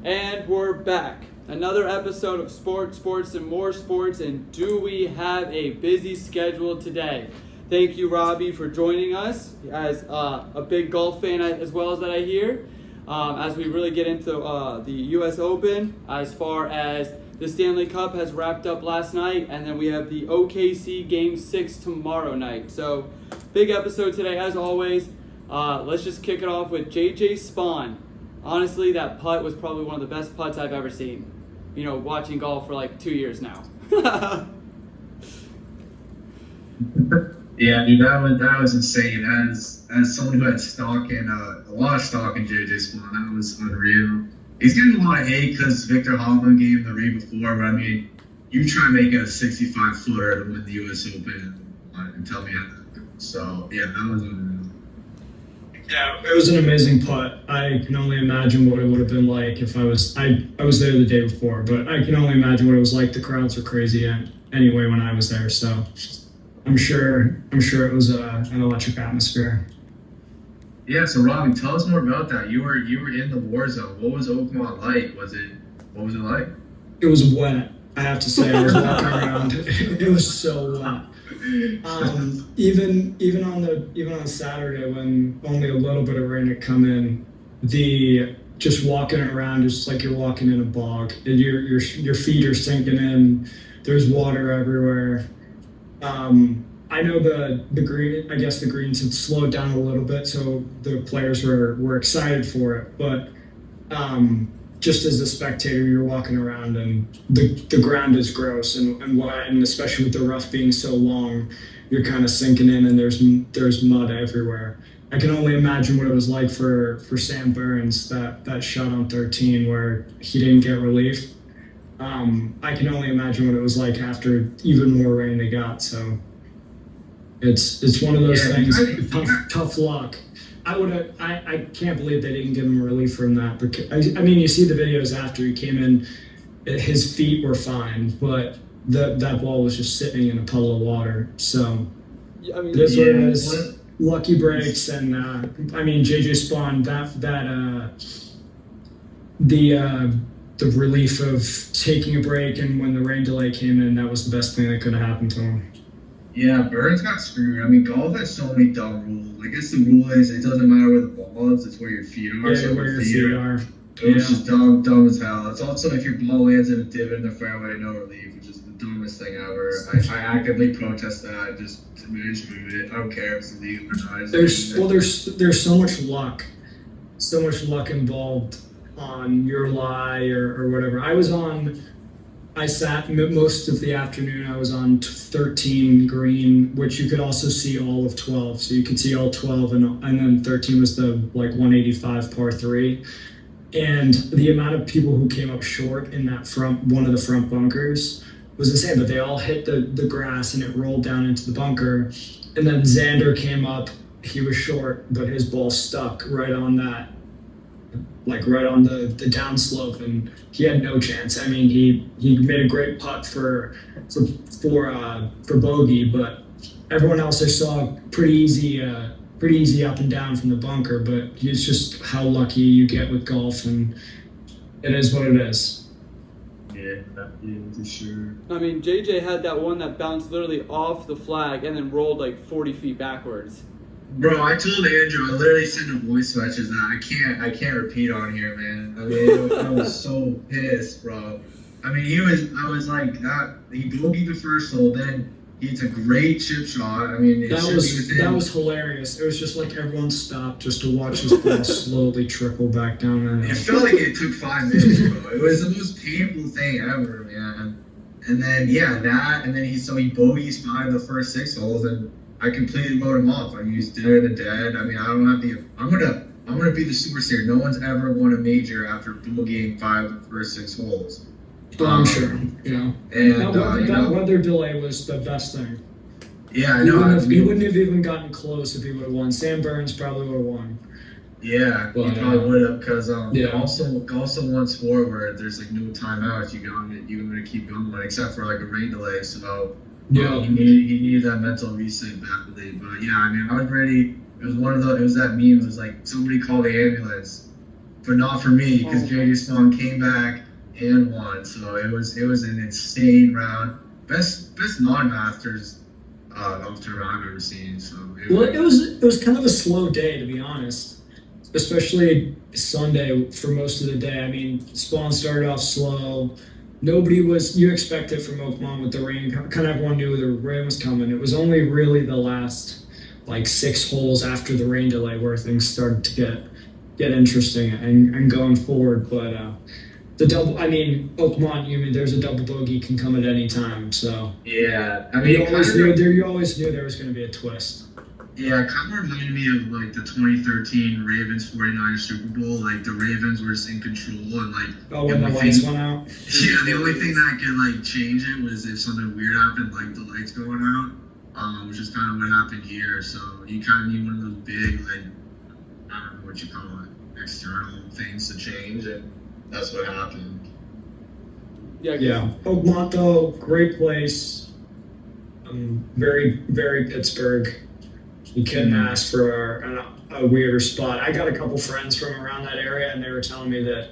And we're back. Another episode of Sports, and more sports. And do we have a busy schedule today? Thank you, Robbie, for joining us as a big golf fan as well as that I hear. As we really get into the U.S. Open, as far as the Stanley Cup has wrapped up last night, and then we have the OKC Game 6 tomorrow night. So, big episode today, as always. Let's just kick it off with JJ Spaun. Honestly, that putt was probably one of the best putts I've ever seen. You know, watching golf for like 2 years now. Yeah, dude, that was insane. As someone who had stock in a lot of stock in JJ Spaun, that was unreal. He's getting a lot of hate because Victor Hovland gave him the read before, but I mean, you try and make a 65-footer to win the U.S. Open and tell me how that goes. So yeah, that was unreal. Yeah, it was an amazing putt. I can only imagine what it would have been like if I was there the day before, but I can only imagine what it was like. The crowds were crazy anyway when I was there, so I'm sure it was an electric atmosphere. Yeah, so Robbie, tell us more about that. You were in the war zone. What was Oakmont like? What was it like? It was wet. I have to say, I was walking around. It was so wet. Even on Saturday when only a little bit of rain had come in, just walking around is like you're walking in a bog. Your feet are sinking in. There's water everywhere. I know the green. I guess the greens had slowed down a little bit, so the players were excited for it. But just as a spectator, you're walking around and the ground is gross and especially with the rough being so long, you're kind of sinking in and there's mud everywhere. I can only imagine what it was like for Sam Burns, that shot on 13 where he didn't get relief. I can only imagine what it was like after even more rain they got. So it's one of those things. Tough luck. I can't believe they didn't give him relief from that. Because I mean, you see the videos after he came in, his feet were fine, but that ball was just sitting in a puddle of water. So it is what it is. Lucky breaks, and I mean, JJ Spaun, the relief of taking a break, and when the rain delay came in, that was the best thing that could have happened to him. Yeah, Burns got screwed. I mean, golf has so many dumb rules. I guess the rule is it doesn't matter where the ball is, it's where your feet are. Yeah, so where your feet are. It was just dumb as hell. It's also if your ball lands in a divot in the fairway, no relief, which is the dumbest thing ever. I actively protest that. Just move it. I don't care if it's illegal or not. There's so much luck involved on your lie or whatever. I sat most of the afternoon. I was on 13 green, which you could also see all of 12. So you could see all 12, and then 13 was the 185 par 3. And the amount of people who came up short in one of the front bunkers was insane. But they all hit the grass and it rolled down into the bunker. And then Xander came up. He was short, but his ball stuck right on that. Right on the downslope, and he had no chance. I mean, he made a great putt for bogey, but everyone else I saw pretty easy up and down from the bunker. But it's just how lucky you get with golf, and it is what it is. Yeah, for sure. I mean, JJ had that one that bounced literally off the flag and then rolled like 40 feet backwards. Bro, I told Andrew, I literally sent him voice messages that I can't repeat on here, man. I mean, I was so pissed, bro. I mean, I was like, he bogeyed the first hole, then it's a great chip shot. I mean, that was hilarious. It was just like everyone stopped just to watch his ball slowly trickle back down. It felt like it took 5 minutes, bro. It was the most painful thing ever, man. And then, and then he bogeys 5 of the first 6 holes, and I completely wrote him off. I mean, he's dead in the dead. I mean, I don't have I'm gonna be the superstar. No one's ever won a major after bogeying 5 of the first 6 holes. I'm sure. Yeah. And that weather delay was the best thing. Yeah, I know. He wouldn't have even gotten close if he would have won. Sam Burns probably would have won. Yeah, he probably would have, because also won sport where there's like no timeouts. You gotta keep going, except for like a rain delay. So he needed that mental reset badly. But yeah, I mean, I was ready. It was that meme. It was like somebody called the ambulance, but not for me because Oh. JJ Spawn came back and won. So it was an insane round. Best non-masters after I've ever seen. So Well, it was kind of a slow day, to be honest, especially Sunday for most of the day. I mean, Spawn started off slow. Nobody was, you expect it from Oakmont with the rain. Kind of everyone knew the rain was coming. It was only really the last like 6 holes after the rain delay where things started to get interesting and going forward. But the double, I mean, Oakmont, there's a double bogey can come at any time. So yeah, I mean, you always knew there was going to be a twist. Yeah, it kind of reminded me of like the 2013 Ravens 49ers Super Bowl. Like the Ravens were in control and like When the lights went out. Yeah, the only thing that could like change it was if something weird happened, like the lights going out, which is kind of what happened here. So you kind of need one of those big, like, I don't know what you call it, external things to change, and that's what happened. Yeah. Oakmont, though, great place. Very, very Pittsburgh. You couldn't ask for a weirder spot. I got a couple friends from around that area, and they were telling me that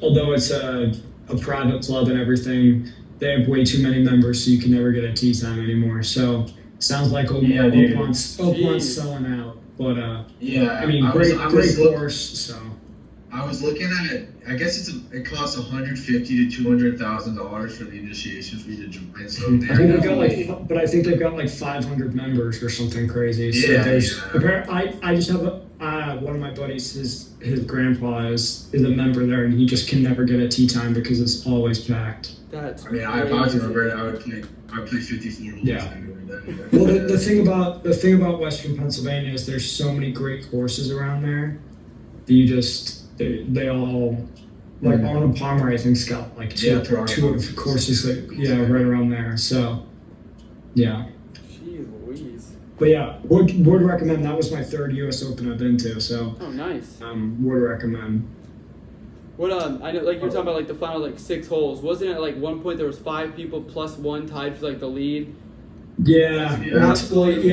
although it's a private club and everything, they have way too many members, so you can never get a tee time anymore. So sounds like Oakmont's selling out. But yeah, I mean, great course. So I was looking at it. I guess it costs $150,000 to $200,000 for the initiation fee to join. So I think they've got like 500 members or something crazy. So I just have one of my buddies. His grandpa is a member there, and he just can never get a tee time because it's always packed. If I was a member, I would play 54 holes. Yeah. Well, the thing about Western Pennsylvania is there's so many great courses around there. That you just they all. Like Arnold Palmer, I think's got like two of courses right around there. So, yeah. Jeez Louise. But yeah, would recommend. That was my 3rd U.S. Open I've been to. So. Oh, nice. Would recommend. What I know, like you're talking about, like the final like 6 holes. Wasn't it like one point there was 5 people plus 1 tied for like the lead? Yeah. Absolutely.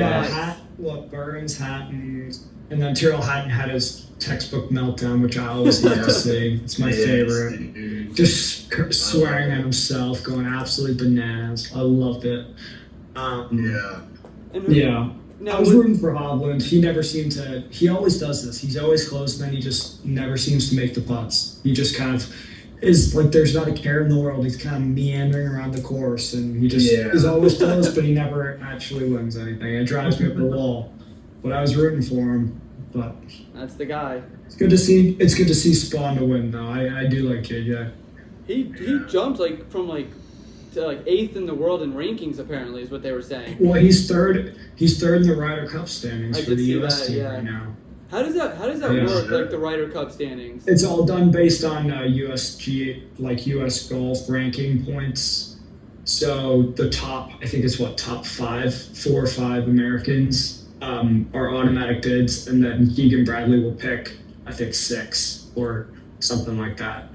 Burns, Hatton, and then Tyrrell Hatton had his textbook meltdown, which I always love to see. It's my favorite. Just swearing at himself, going absolutely bananas. I loved it. Yeah. Now, I was rooting for Hovland. He never seemed to. He always does this. He's always close, and then he just never seems to make the putts. He just kind of is like there's not a care in the world. He's kind of meandering around the course, and he just is always close, but he never actually wins anything. It drives me up the wall. But I was rooting for him. But that's the guy. It's good to see Spawn to win, though. I do like JJ. He jumped like from like to like 8th in the world in rankings. Apparently, is what they were saying. Well, he's third in the Ryder Cup standings for the U.S. team right now. How does that work? Like the Ryder Cup standings. It's all done based on USG, like U.S. golf ranking points. So the top, I think it's top 4 or 5 Americans are automatic bids, and then Keegan Bradley will pick, I think, 6 or something like that.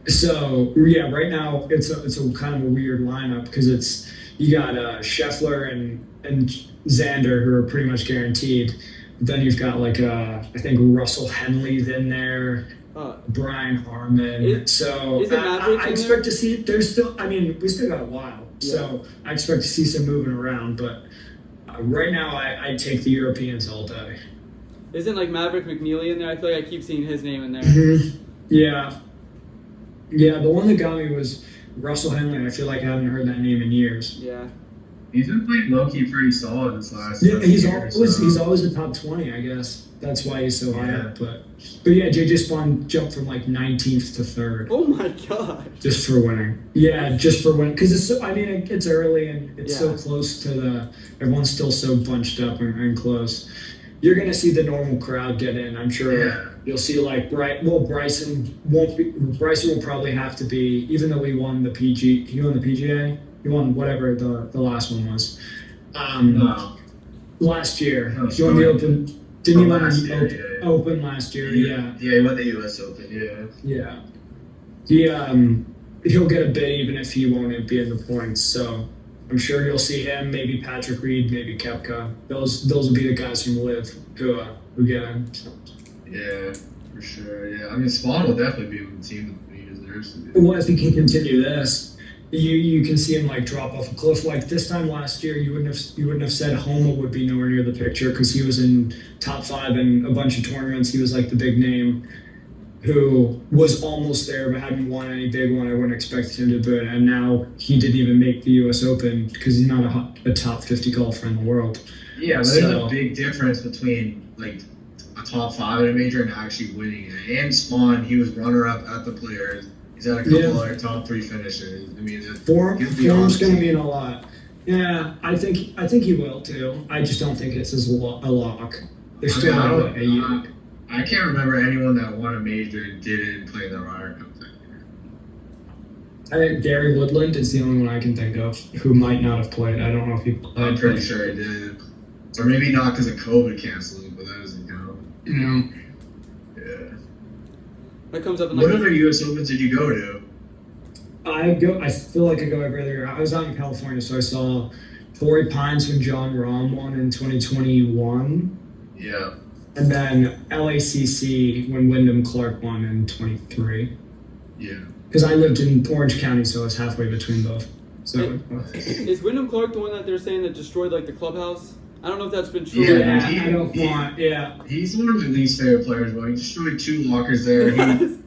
So yeah, right now it's a kind of a weird lineup because you got Scheffler and Xander who are pretty much guaranteed. Then you've got like I think Russell Henley's in there, Brian Harmon. I expect to see. There's still. I mean, we still got a while, so I expect to see some moving around. But right now, I take the Europeans all day. Isn't like Maverick McNeely in there? I feel like I keep seeing his name in there. Mm-hmm. Yeah. Yeah, the one that got me was Russell Henley. I feel like I haven't heard that name in years. Yeah. He's been playing low-key pretty solid this last year. He's always a top 20, I guess. That's why he's so high up. But yeah, JJ Spawn jumped from like 19th to 3rd. Oh my god. Just for winning. Yeah, just for winning. Because it's early and it's so close to everyone's still so bunched up and close. You're going to see the normal crowd get in, I'm sure. Yeah. You'll see Bryson will probably have to be, even though he won the PGA. He won whatever the last one was. Last year. He won the Open. Didn't he win the Open last year? Yeah. Yeah, he won the U.S. Open, yeah. He'll get a bid even if he won't be in the points. So I'm sure you'll see him, maybe Patrick Reed, maybe Koepka. Those will be the guys from LIV who get in. So. Yeah, for sure. Yeah, I mean, Spawn will definitely be on the team that he deserves to be. Well, if he can continue this, you can see him like drop off a cliff. Like this time last year, you wouldn't have said Homa would be nowhere near the picture because he was in top 5 in a bunch of tournaments. He was like the big name who was almost there but hadn't won any big one. I wouldn't expect him to do it, and now he didn't even make the U.S. Open because he's not a top 50 golfer in the world. Yeah, but there's a big difference between like a top 5 in a major and actually winning it. And Spawn, he was runner-up at the Players. He's had a couple other top 3 finishes. I mean, form's going to mean a lot. Yeah, I think he will too. I just don't think it's a lock. There's still I can't remember anyone that won a major and didn't play in the Ryder Cup that year. I think Gary Woodland is the only one I can think of who might not have played. I don't know if he played. I'm pretty sure he did. Or maybe not because of COVID canceling, but that doesn't count. Yeah. That comes up in What other U.S. Opens did you go to? I feel like I go every other year. I was out in California, so I saw Torrey Pines when John Rahm won in 2021. Yeah. And then LACC when Wyndham Clark won in 23. Yeah. Because I lived in Orange County, so I was halfway between both. So is Wyndham Clark the one that they're saying that destroyed like the clubhouse? I don't know if that's been true. He's one of my least favorite players. But he destroyed 2 lockers there.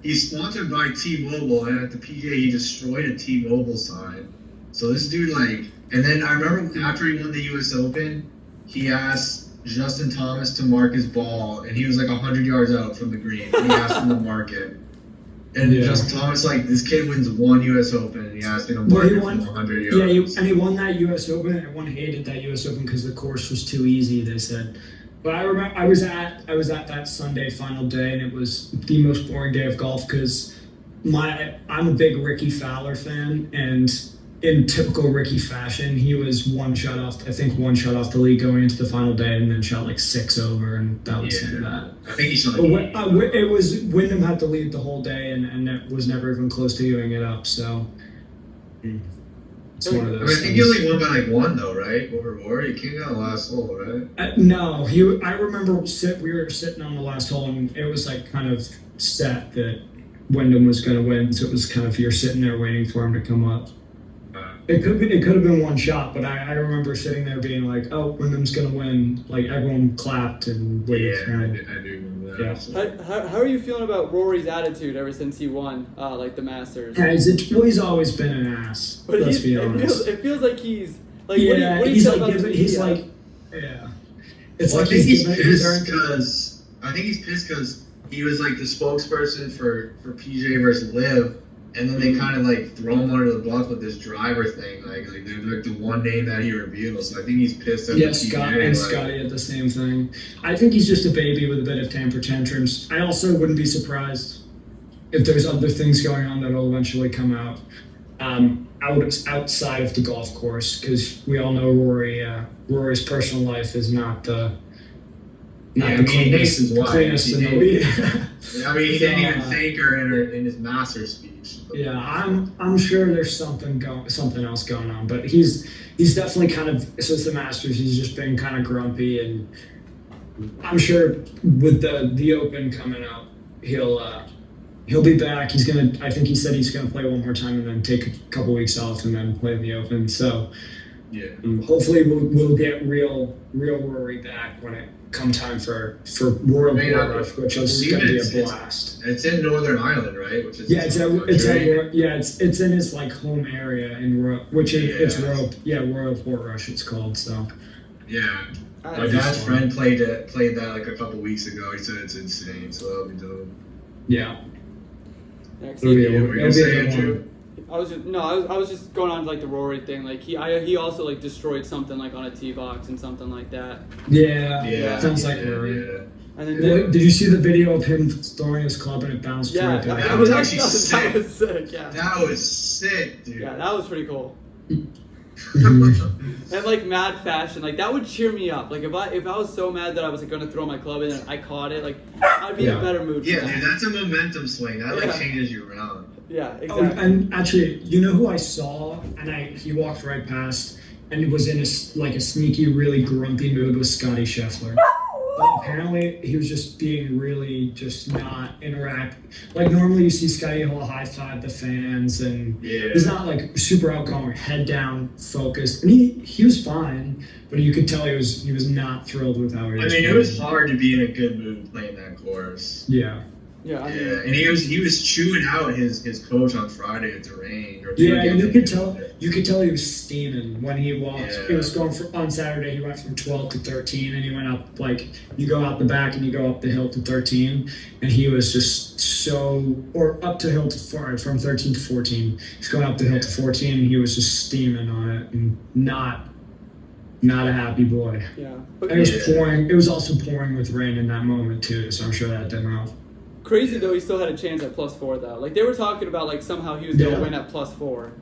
He's sponsored by T-Mobile, and at the PGA he destroyed a T-Mobile sign. So this dude and then I remember after he won the U.S. Open, he asked Justin Thomas to mark his ball, and he was like 100 yards out from the green. And he asked him to mark it. And Justin Thomas, this kid wins 1 U.S. Open, and he asked him to mark it from 100 yards. Yeah, and he won that U.S. Open, and everyone hated that U.S. Open because the course was too easy, they said. But I remember I was at that Sunday final day, and it was the most boring day of golf because I'm a big Ricky Fowler fan, and in typical Ricky fashion, he was one shot off the lead going into the final day, and then shot 6 over, and that was that. I think he shot. It was Wyndham had to lead the whole day, and it was never even close to giving it up. So it's one of those. I think he only won by 1 though, right? Over Rory, he came down the last hole, right? No, I remember we were sitting on the last hole, and it was kind of set that Wyndham was going to win. So it was kind of you're sitting there waiting for him to come up. It could have been 1 shot, but I remember sitting there being like, "Oh, Wyndham's gonna win!" Everyone clapped and waited for him. I do remember that. Yeah. How are you feeling about Rory's attitude ever since he won, the Masters? Yeah, he's always been an ass. But let's be honest. It feels like he's It's like he's pissed because I think he's pissed because he was the spokesperson for PJ versus Liv. And then they kind of throw him under the bus with this driver thing, they're the one name that he reveals. So I think he's pissed at the PGA. Scotty had the same thing. I think he's just a baby with a bit of temper tantrums. I also wouldn't be surprised if there's other things going on that'll eventually come out outside of the golf course, because we all know Rory's personal life is not the cleanest in the league. I mean, he didn't even thank her in his Masters speech. Yeah, I'm sure there's something else going on, but he's definitely kind of, since the Masters, he's just been kind of grumpy, and I'm sure with the Open coming up, he'll be back. I think he said he's gonna play 1 more time and then take a couple weeks off and then play the Open. So hopefully we'll get real Rory back when it come time for Royal Rush, which is going to be a blast. It's in Northern Ireland, right? Which is it's in his home area in Royal, Royal Port Rush it's called. So my dad's friend played that a couple weeks ago. He said it's insane, so that'll be dope. Yeah. It'll be a good one. I was just going on to the Rory thing. He also destroyed something on a tee box and something like that. Yeah. Sounds like Rory. Yeah. And then did you see the video of him throwing his club and it bounced right back? That was actually sick. That was sick. Yeah. That was sick, dude. Yeah, that was pretty cool. And mad fashion, that would cheer me up. If I was so mad that I was gonna throw my club in and I caught it, I'd be in a better mood. Yeah, dude, that's a momentum swing. That changes you around. Yeah, exactly. Oh, and actually, you know who I saw? And he walked right past, and it was in a sneaky, really grumpy mood with Scotty Scheffler. apparently he was just being really just not interact. Like normally you see Scotty Hall high five the fans, and he's not like super outgoing, head down, focused. And he was fine, but you could tell he was not thrilled with how he was. I mean, it was hard to be in a good mood playing that course. Yeah. Yeah, And he was chewing out his coach on Friday at the range. Yeah, you could tell he was steaming when he walked. Yeah. He was going on Saturday. He went from 12 to 13, and he went up like you go out the back and you go up the hill to 13, and he was just up to hill to from 13 to 14. He's going up the hill to 14, and he was just steaming on it and not a happy boy. Yeah, and it was pouring. It was also pouring with rain in that moment too, so I'm sure that didn't help. Crazy though, he still had a chance at +4 though. Like they were talking about like somehow he was gonna win at +4.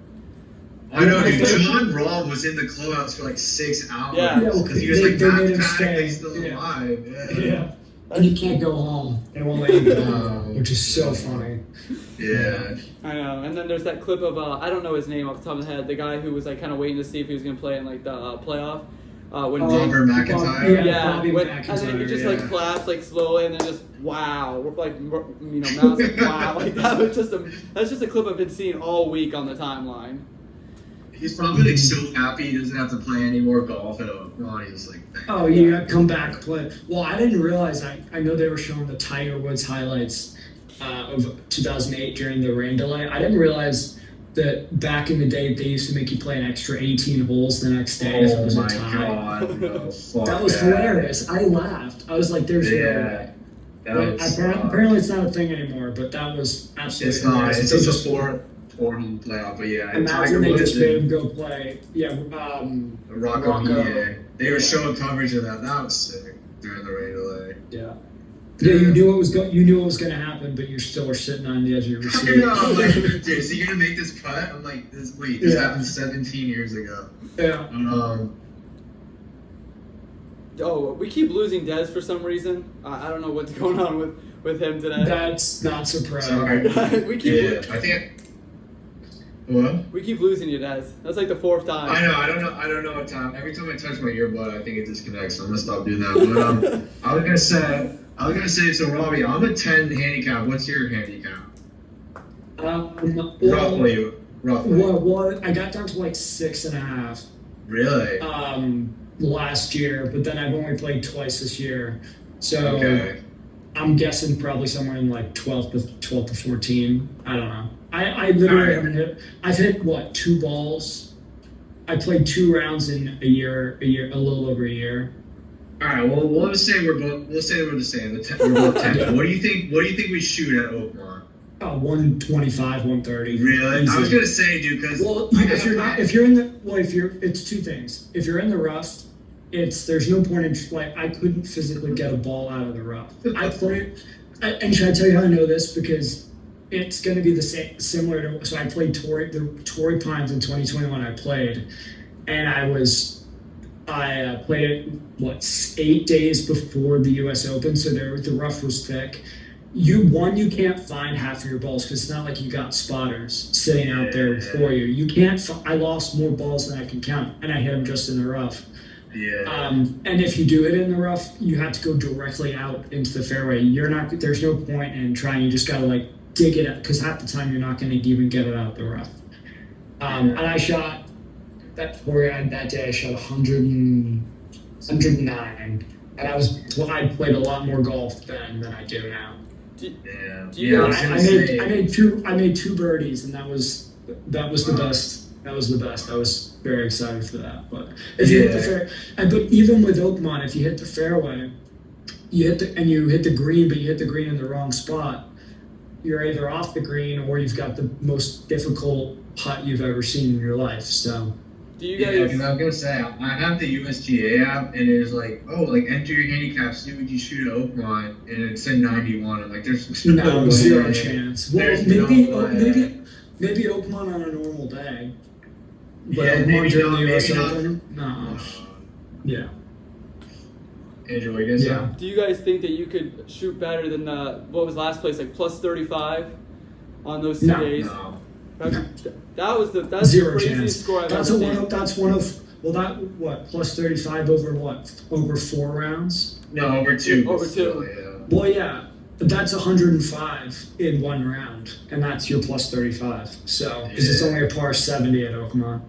I know, dude. John Rahm was in the clubhouse for like 6 hours. Yeah, because he was like mathematically still Yeah. alive. Yeah. And you can't go home. They won't let you go home, which is so funny. Yeah. I know. And then there's that clip of I don't know his name off the top of the head. The guy who was like kind of waiting to see if he was gonna play in like the playoff. When Robert McIntyre. And then he just like claps like slowly, and then just wow, like mouths like wow, like that's just a clip I've been seeing all week on the timeline. He's probably like so happy he doesn't have to play any more golf at Oakmont. He's like, oh, you got to come back play. Well, I didn't realize. I know they were showing the Tiger Woods highlights of 2008 during the rain delay. I didn't realize that back in the day they used to make you play an extra 18 holes the next day if it was a tie. God, no, that was hilarious. I laughed. I was like, "There's no way." Apparently, it's not a thing anymore. But that was absolutely. It's not. It's just a four-hole playoff. But yeah, imagine they just made him go play. Yeah, Rocco. They were showing coverage of that. That was sick during the rain delay. Yeah. Yeah, you knew it was going to happen, but you still were sitting on the edge of your seat. I know. I'm like, dude, is he going to make this putt? I'm like, this happened 17 years ago. Yeah. We keep losing Des for some reason. I don't know what's going on with him today. That's not surprising. Sorry. we keep. I think. What? We keep losing you, Des. That's like the 4th time. I know. I don't know what time. Every time I touch my earbud, I think it disconnects. So I'm gonna stop doing that. But I was gonna say. So Robbie, I'm a 10 handicap. What's your handicap? Roughly. Well, I got down to like 6.5. Really? Last year, but then I've only played twice this year, so I'm guessing probably somewhere in like 12 to 14. I don't know. I literally haven't hit. I've hit 2 balls. I played 2 rounds in a little over a year. All right. Well, we'll say we're the same. We're both 10. Yeah. What do you think we shoot at Oakmont? 125, 130. Really? Easy. I was gonna say, dude, because it's 2 things. If you're in the rough, there's no point in I couldn't physically get a ball out of the rough. And should I tell you how I know this? Because it's going to be the same, similar to. So I played the Torrey Pines in 2021. I played, and I played it 8 days before the U.S. Open. So the rough was thick. You can't find half of your balls because it's not like you got spotters sitting out there for you. You can't. I lost more balls than I can count, and I hit them just in the rough. Yeah. And if you do it in the rough, you have to go directly out into the fairway. There's no point in trying. You just gotta dig it up because half the time you're not going to even get it out the rough. And I shot that day. I shot 109, and I played a lot more golf then than I do now. I made 2 birdies, and that was the best. That was the best. I was very excited for that. But if you hit the fair, but even with Oakmont, if you hit the fairway, you hit the green, but you hit the green in the wrong spot, you're either off the green or you've got the most difficult putt you've ever seen in your life. So. Do you guys? Yeah, because I was gonna say I have the USGA app, and it's like, enter your handicap, see what you shoot at Oakmont, and it said 91. I'm like, there's no zero chance. Well, maybe Oakmont on a normal day. But Oakmont during the US Open? No. Yeah. Andrew, what are you gonna say? Do you guys think that you could shoot better than what was last place, like plus 35 on those 2 days? No. That's zero the craziest chance. score I've ever seen. That's one of Well, that what plus 35 over what? Over 4 rounds? No, over 2. Over 2. Still, yeah. Well, yeah, but that's 105 in 1 round, and that's your plus 35. So because it's only a par 70 at Oakmont.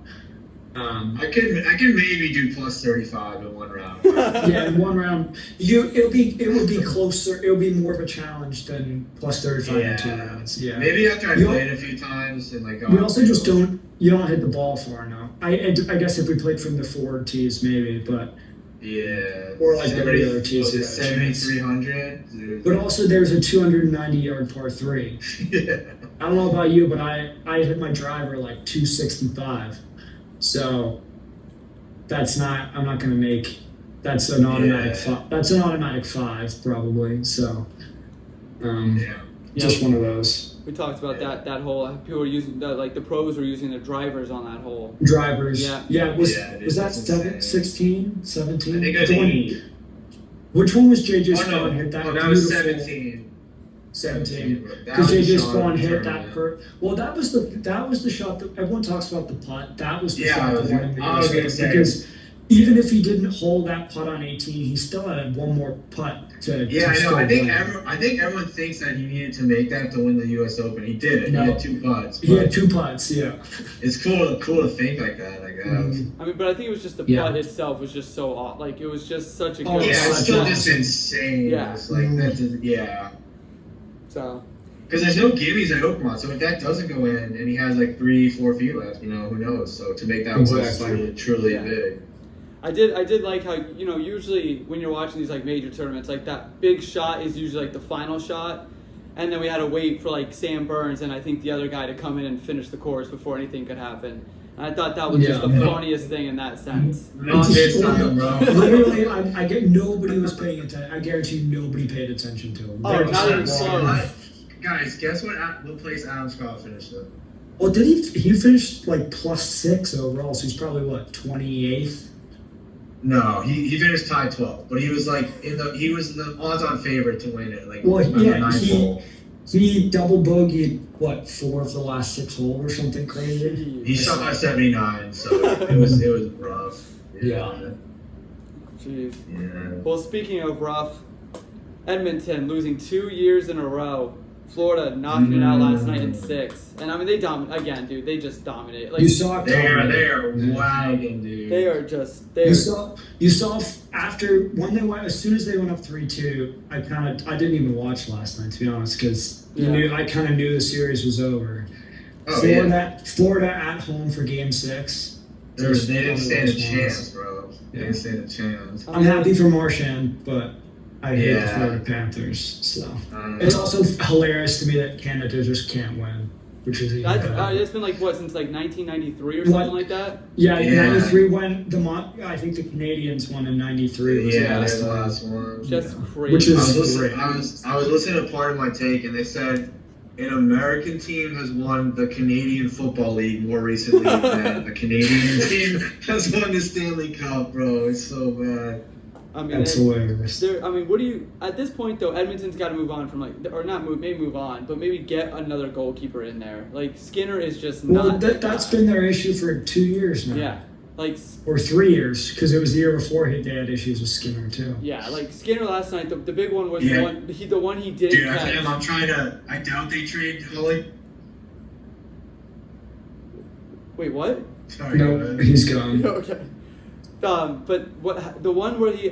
I can maybe do plus 35 in 1 round. Yeah, in 1 round, it would be closer. It would be more of a challenge than plus 35 in 2 rounds. Yeah, Maybe after I played a few times and like. We also just don't. You don't hit the ball far enough. I guess if we played from the forward tees, maybe, but. Yeah. Or like the regular tees. 7,300. But also, there's a 290-yard par 3. Yeah. I don't know about you, but I hit my driver like 265. So that's not. I'm not going to make. That's an automatic. That's an automatic 5 probably. So. Just one of those. We talked about that hole. People were using the pros were using the drivers on that hole. Drivers. Yeah. Was that 16, 17? I think it was 8. Which one was JJ Spawn hit that? Oh, that was 17. 17. Because JJ Spawn hit that Well, that was the shot that everyone talks about the putt. That was the shot that won him the US Open. Because even if he didn't hold that putt on 18, he still had one more putt to. Yeah, I know. I think everyone thinks that he needed to make that to win the U.S. Open. He did it. No. He had 2 putts. He had 2 putts. Yeah. It's cool to think like that. I guess. I mean, but I think it was just the putt itself was just so off. Like it was just such a good. Yeah, it's still just insane. Yeah. It's like that's So. Because there's no gimmies at Oakmont, so if that doesn't go in and he has like 3-4 feet left, who knows? So to make that was truly big. I did like how, usually when you're watching these like major tournaments, like that big shot is usually like the final shot, and then we had to wait for like Sam Burns and I think the other guy to come in and finish the course before anything could happen. And I thought that was just the funniest thing in that sense. Not this time, bro. Literally, I get nobody was paying attention. I guarantee nobody paid attention to him. Oh, not even close. Guys, guess what place Adam Scott finished in? Well, did he finished like plus 6 overall, so he's probably what, 28th? No, he finished tied 12th, but he was like he was the odds-on favorite to win it. Like, well, yeah, he double bogeyed 4 of the last 6 holes or something crazy. He shot by 79, so it was rough. Yeah. Jeez. Yeah. Well, speaking of rough, Edmonton losing 2 years in a row. Florida knocking it out last night in 6. And I mean, they dominate again, dude. They just dominate. Like, you saw it. They are wagging, dude. They are just. You saw after when they went, as soon as they went up 3-2. I didn't even watch last night, to be honest, because I kind of knew the series was over. Florida at home for Game 6. They didn't stand a chance, bro. They didn't stand a chance. I'm happy for Marchand, but I hate the Florida Panthers, so it's also hilarious to me that Canada just can't win, which is even better. It's been since 1993 or something like that. Yeah, 93 when I think the Canadians won in 93. Was the last one. Just crazy. Which is great. I was listening to part of my take, and they said an American team has won the Canadian Football League more recently than the Canadian team has won the Stanley Cup, bro. It's so bad. I mean, that's hilarious. What do you at this point though? Edmonton's got to move on from maybe move on, but maybe get another goalkeeper in there. Like Skinner is just not. Well, that's been their issue for 2 years now. Yeah, or 3 years, because it was the year before they had issues with Skinner too. Yeah, like Skinner last night. The big one was the one he didn't. Dude, catch. I'm trying to. I doubt they trade Holly. Wait, what? Sorry. No, he's gone. Okay. But the one where they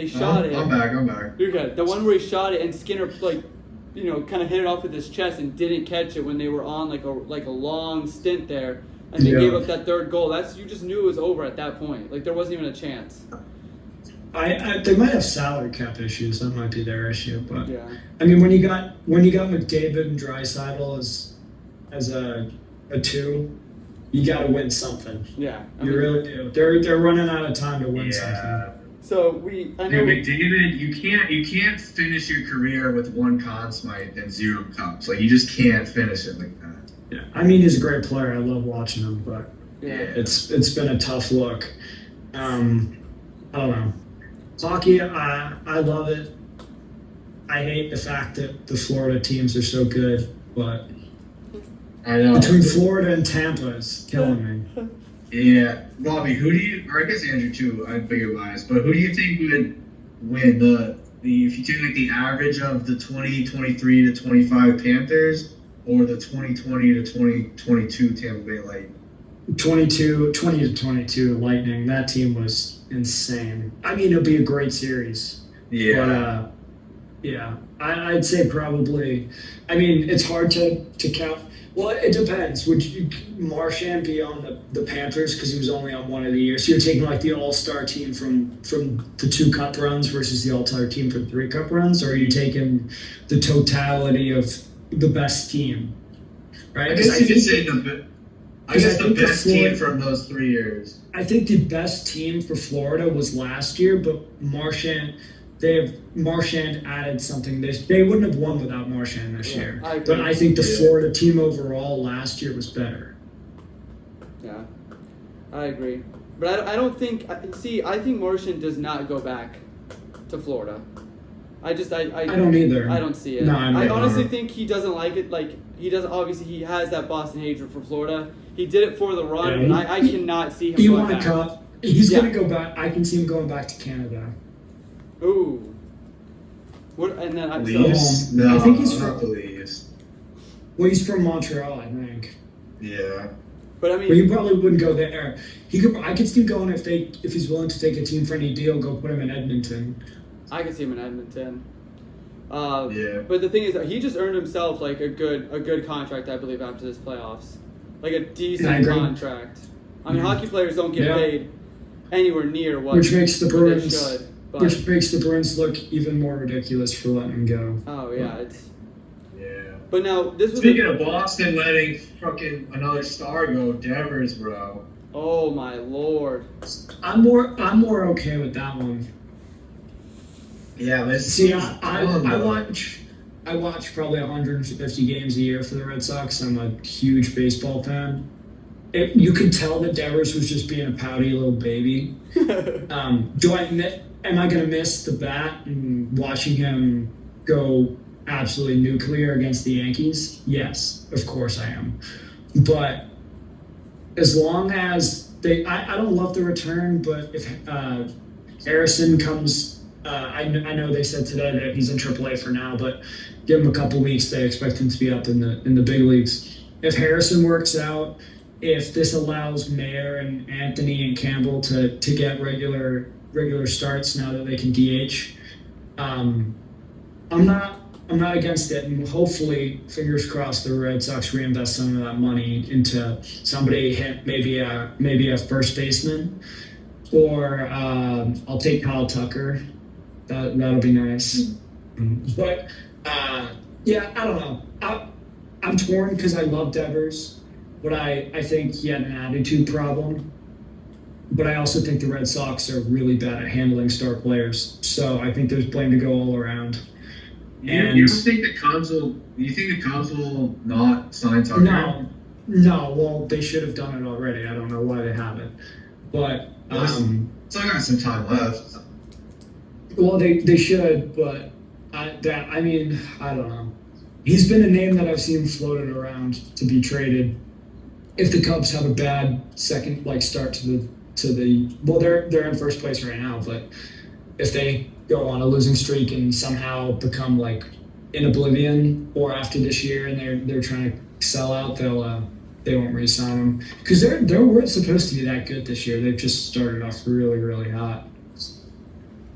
shot it. I'm back. You're good. The one where he shot it and Skinner kind of hit it off with his chest and didn't catch it when they were on like a long stint there, and they gave up that third goal. You just knew it was over at that point. Like there wasn't even a chance. They might have salary cap issues. That might be their issue. But I mean, when you got McDavid and Draisaitl as a 2. You got to win something. Yeah, you really do. They're running out of time to win something. So McDavid, you can't finish your career with 1 Conn Smythe and 0 cups. Like you just can't finish it like that. Yeah, I mean he's a great player. I love watching him, but it's been a tough look. I don't know. Hockey, I love it. I hate the fact that the Florida teams are so good, but. I know. Between Florida and Tampa is killing me. Yeah, Robbie, who do you, or I guess Andrew too, I'm bigger bias, but who do you think would win if you take like the average of the 2023 to 25 Panthers or the 2020 to 2022 Tampa Bay Lightning? 20 to 22 Lightning. That team was insane. I mean, it'll be a great series. Yeah. But, yeah, I'd say probably. I mean, it's hard to count. Well, it depends. Would Marchand be on the Panthers because he was only on one of the years? So you're taking like the all-star team from the 2 cup runs versus the all-star team from 3 cup runs, or are you taking the totality of the best team? Right? I guess you could say the best team from those 3 years. I think the best team for Florida was last year, but Marchand added something. They wouldn't have won without Marchand this year. But I think the Florida team overall last year was better. Yeah, I agree. But I don't think. I think Marchand does not go back to Florida. I don't either. I don't see it. No, I honestly think he doesn't like it. Like he doesn't. Obviously, he has that Boston hatred for Florida. He did it for the run, and I cannot see him. He going won a back. cup. He's gonna go back. I can see him going back to Canada. Ooh. What? And then Leafs? So, No, I think he's not from. the Leafs. Well, he's from Montreal, I think. Yeah. But I mean, But he probably wouldn't go there. I could see him going if he's willing to take a team-friendly deal. Go put him in Edmonton. I could see him in Edmonton. Yeah. But the thing is that he just earned himself like a good contract, I believe, after this playoffs, like a decent contract. I mean, hockey players don't get paid anywhere near what which makes the what they Bruins should. But, which makes the Bruins look even more ridiculous for letting him go. oh yeah, it's. Yeah. But now this was. Speaking of Boston letting fucking another star go, Devers, bro. Oh my lord. I'm more okay with that one. Yeah, let's See, I watch probably 150 games a year for the Red Sox. I'm a huge baseball fan. You could tell that Devers was just being a pouty little baby. Am I going to miss the bat and watching him go absolutely nuclear against the Yankees? Yes, of course I am. But as long as I don't love the return, but if Harrison comes, I know they said today that he's in AAA for now, but give him a couple weeks. They expect him to be up in the big leagues. If Harrison works out, if this allows Mayer and Anthony and Campbell to get regular starts now that they can DH, I'm not against it, and hopefully, fingers crossed, the Red Sox reinvest some of that money into somebody, maybe a first baseman, or I'll take Kyle Tucker. That'll be nice. But yeah, I don't know. I'm torn because I love Devers, but I think he had an attitude problem. But I also think the Red Sox are really bad at handling star players, so I think there's blame to go all around. And you don't think the Cubs will? You think the Cubs will not sign Tucker? No. Well, they should have done it already. I don't know why they haven't. But still got some time left. Well, they should, but I mean, I don't know. He's been a name that I've seen floated around to be traded. If the Cubs have a bad second start to the well, they're in first place right now, but if they go on a losing streak and somehow become in oblivion, or after this year and they're trying to sell out, they won't re-sign them because they weren't supposed to be that good this year. They've just started off really, really hot.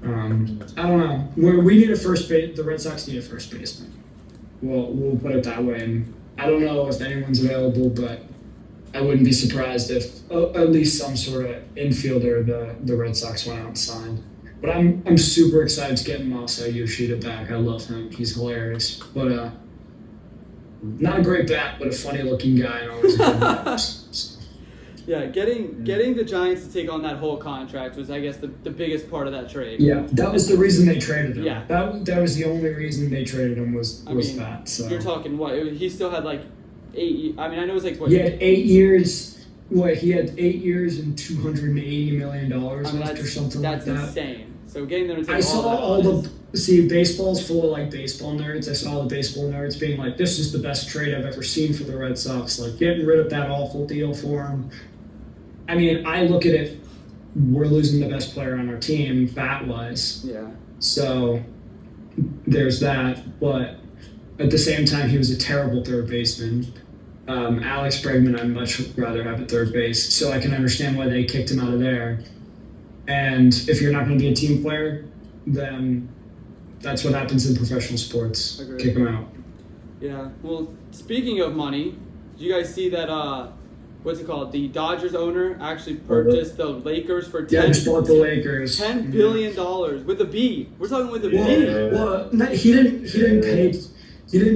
I don't know. We need a first base. The Red Sox need a first baseman. We'll put it that way. And I don't know if anyone's available, but I wouldn't be surprised if at least some sort of infielder the Red Sox went out and signed. But I'm super excited to get Masao Yoshida back. I love him. He's hilarious. But not a great bat, but a funny looking guy and always a good bat. Yeah, getting the Giants to take on that whole contract was, I guess, the biggest part of that trade. Yeah, that was the reason they traded him. Yeah. That was the only reason they traded him was that. So you're talking what? He still had 8. I mean, I know it was what? He had 8 years. He had 8 years and $280 million left or something like that. That's insane. So getting them to take I saw baseball's full of baseball nerds. I saw all the baseball nerds being like, "This is the best trade I've ever seen for the Red Sox." Getting rid of that awful deal for him. I mean, I look at it, we're losing the best player on our team, bat-wise. Yeah. So there's that. But at the same time, he was a terrible third baseman. Alex Bregman, I'd much rather have at third base. So I can understand why they kicked him out of there. And if you're not going to be a team player, then that's what happens in professional sports. Agreed. Kick them out. Yeah. Well, speaking of money, did you guys see that? What's it called? The Dodgers owner actually purchased the Lakers for just bought the Lakers. $10 billion with a B. We're talking with a B. Well, no, he didn't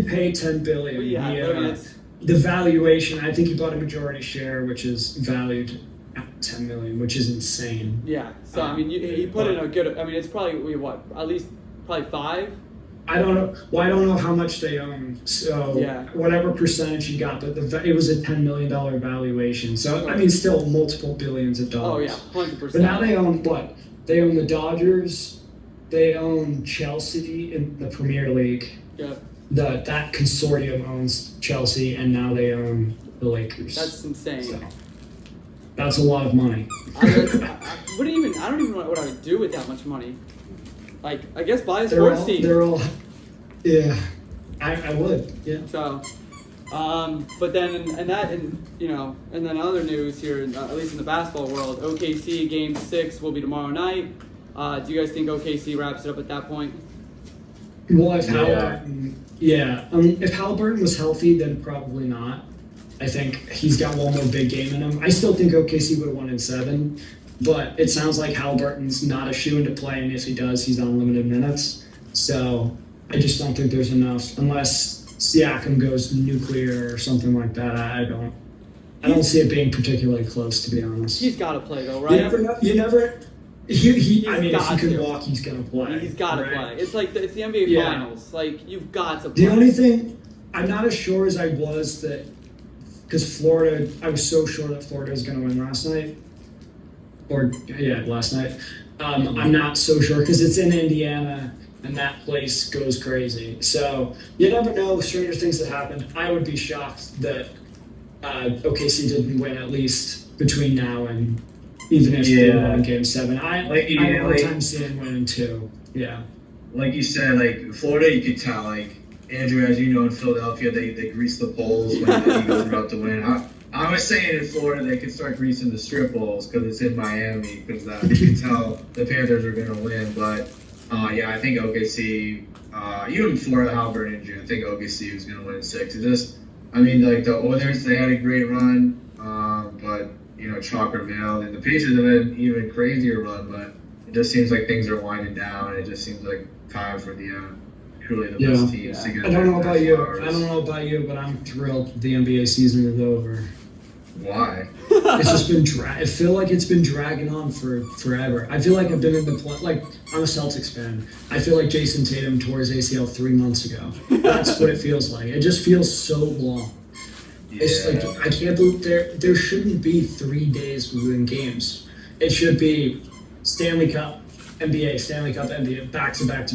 pay $10 billion. Well, yeah, I mean, it's, the valuation, I think he bought a majority share, which is valued at $10 million, which is insane. yeah. So I mean, he put in a good. I mean, it's probably at least probably 5. I don't know. Well, I don't know how much they own. So Yeah. whatever percentage he got, but it was a $10 million valuation. So I mean, still multiple billions of dollars. Oh yeah, 100%. But now they own what? They own the Dodgers. They own Chelsea in the Premier League. Yeah. That consortium owns Chelsea, and now they own the Lakers. That's insane. So, that's a lot of money. I don't even know what I would do with that much money. Like, I guess buy a sports team. They're all, yeah. I would, yeah. So, but then and then other news here, at least in the basketball world, OKC Game 6 will be tomorrow night. Do you guys think OKC wraps it up at that point? Well, if Halliburton was healthy, then probably not. I think he's got one more big game in him. I still think OKC would have won in 7, but it sounds like Halliburton's not a shoe-in to play, and if he does, he's on limited minutes. So I just don't think there's enough, unless Siakam goes nuclear or something like that. I don't see it being particularly close, to be honest. He's got to play though, right? You never. I mean, if he can to. walk, he's gonna play. He's got to play. It's like it's the NBA Yeah. Finals. Like you've got to play. The only thing I'm not as sure as I was that because Florida, I was so sure that Florida was going to win last night. Last night. I'm not so sure because it's in Indiana and that place goes crazy. So you never know. Stranger things that happen. I would be shocked that OKC didn't win at least between now and even if they won in Game 7. I have a hard time seeing winning 2. Yeah. Like you said, like Florida, you could tell. Like Andrew, as you know, in Philadelphia, they grease the poles when the Eagles are about to win. I was saying in Florida they could start greasing the strip poles because it's in Miami because you can tell the Panthers are going to win. But I think OKC, even before the Halliburton injury, I think OKC was going to win 6. Like the Oilers, they had a great run, but chalk prevailed, and the Pacers have had an even crazier run. But it just seems like things are winding down, and it just seems like time for the truly the best teams to get. I don't know about you, but I'm thrilled the NBA season is over. Why? It's just been I feel like it's been dragging on for forever. I feel like I've been in the like I'm a Celtics fan. I feel like Jason Tatum tore his ACL 3 months ago. That's what it feels like. It just feels so long. Yeah. It's like I can't believe there shouldn't be 3 days within games. It should be Stanley Cup, NBA, Stanley Cup, NBA, back to back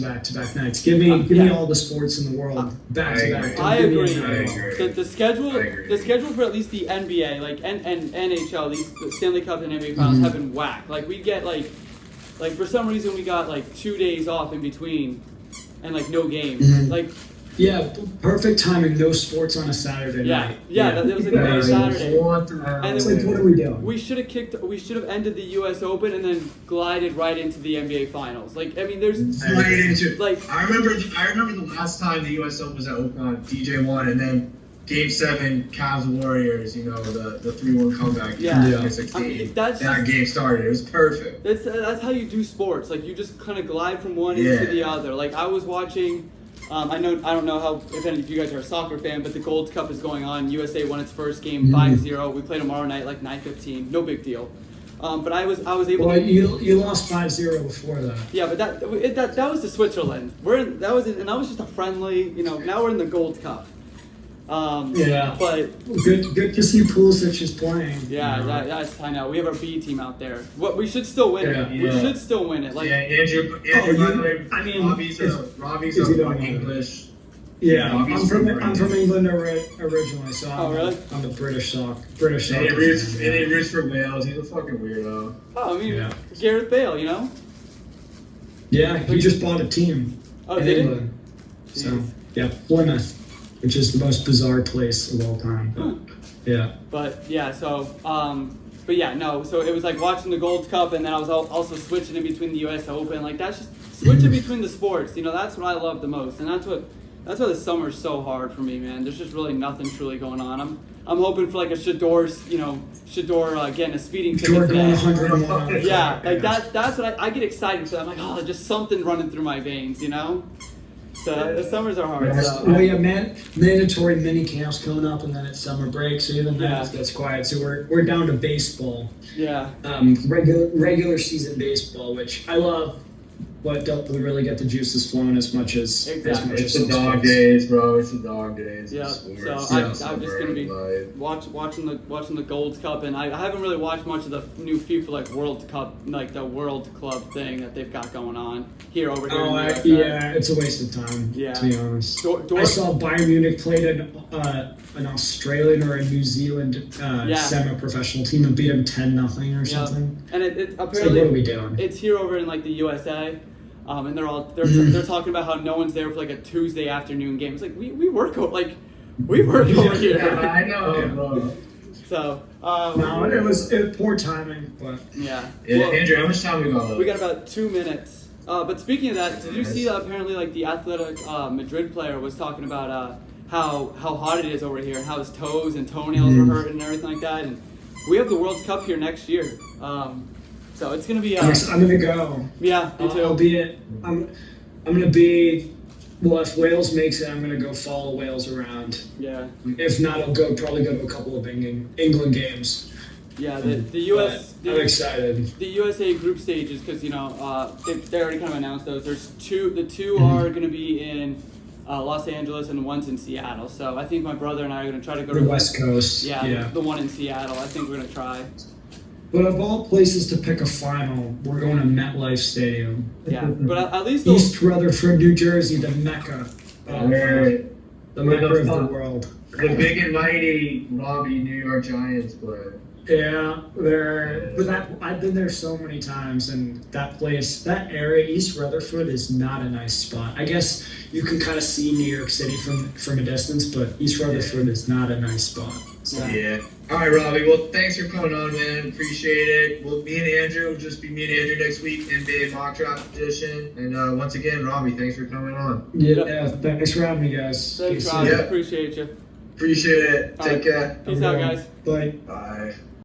nights. Give me all the sports in the world back to back. I agree. The schedule for at least the NBA, like and NHL, the Stanley Cup and NBA finals have been whack. Like we get like for some reason we got like 2 days off in between, and like no games. Like perfect timing. No sports on a Saturday night. That was like a Saturday. And it's like, what are we doing? We should have ended the U.S. Open and then glided right into the NBA Finals. Like, I mean, there's right into like I remember the last time the U.S. Open was at Oakland, DJ won, and then Game 7, Cavs Warriors. The 3-1 comeback. In 16. I mean, that game started. It was perfect. That's how you do sports. Like, you just kind of glide from one into the other. Like, I was watching. I don't know if any of you guys are a soccer fan, but the Gold Cup is going on. USA won its first game 5-0. We play tomorrow night like 9:15. No big deal. But I was able to. You lost 5-0 before that. Yeah, but that was to Switzerland. That was just a friendly. Now we're in the Gold Cup. But good to see Pulisic is playing. Yeah, I know. We have our B team out there. We should still win it. We should still win it. Like Andrew. Robbie's a English Yeah, Robbie's I'm from England originally, so Oh, really? I'm a British soccer. And he roots for Wales. He's a fucking weirdo. Oh, I mean, Yeah. Gareth Bale, you know? Yeah, he just bought a team Oh, in did he? England. So Jeez. yeah, Plymouth, which is the most bizarre place of all time. Huh. Yeah. But yeah, so but yeah, no. So it was like watching the Gold Cup, and then I was also switching in between the U.S. Open. Like that's just switching between the sports. You know, that's what I love the most, and that's why the summer's so hard for me, man. There's just really nothing truly going on. I'm hoping for like a Shador getting a speeding ticket Jordan today. 101. Yeah, like that's what I get excited for. I'm like, oh, just something running through my veins, you know. So the summers are hard. So. Oh yeah, mandatory mini camps coming up, and then it's summer break, so even Yeah. that gets quiet. So we're down to baseball, Yeah. regular season baseball, which I love, but don't really get the juices flowing as much as Exactly. It's some the dog sports. days, bro. It's the dog days. Yeah, Sports. so I'm just Summer, gonna be like, watching the Gold Cup, and I haven't really watched much of the new FIFA like World Cup, like the World Club thing that they've got going on here over here. Oh, in the USA. yeah, it's a waste of time. Yeah. To be honest. Dor- I saw Bayern Munich played an Australian or a New Zealand semi-professional team and beat them 10-0 or something. And it It's like, apparently what are we doing? it's here over in like the USA. And they're talking about how no one's there for like a Tuesday afternoon game. It's like we work over over here. Yeah, I know, bro. So No, it was poor timing, but yeah. Yeah, Well, Andrew, how much time we got left? we got about 2 minutes. But speaking of that, did you see that apparently like the Athletic Madrid player was talking about how hot it is over here and how his toes and toenails were hurting and everything like that. And we have the World Cup here next year. So it's gonna be. I'm gonna go. Yeah, me too. I'm gonna be. Well, if Wales makes it, I'm gonna go follow Wales around. Yeah. If not, I'll probably go to a couple of England games. Yeah, the US. But I'm excited. The USA group stages, because they already kind of announced those. There's two. The 2 are going to be in Los Angeles, and one's in Seattle. So I think my brother and I are going to try to go The to West Coast. Yeah, the one in Seattle. I think we're going to try. But of all places to pick a final, we're going to MetLife Stadium. Yeah, but at least East Rutherford, New Jersey, the Mecca. Where The Mecca of the world. the big and mighty Robbie New York Giants play. Yeah, I've been there so many times, and that area, East Rutherford, is not a nice spot. I guess you can kind of see New York City from a distance, but East Rutherford is not a nice spot. So. Yeah. All right, Robbie. Well, thanks for coming on, man. Appreciate it. Well, me and Andrew will just be me and Andrew next week, NBA mock draft edition. And once again, Robbie, thanks for coming on. Yeah, thanks for having me, guys. Thanks, Peace. Robbie. Yeah. Appreciate you. Appreciate it. All Take right. care. Peace out, guys. Bye. Bye.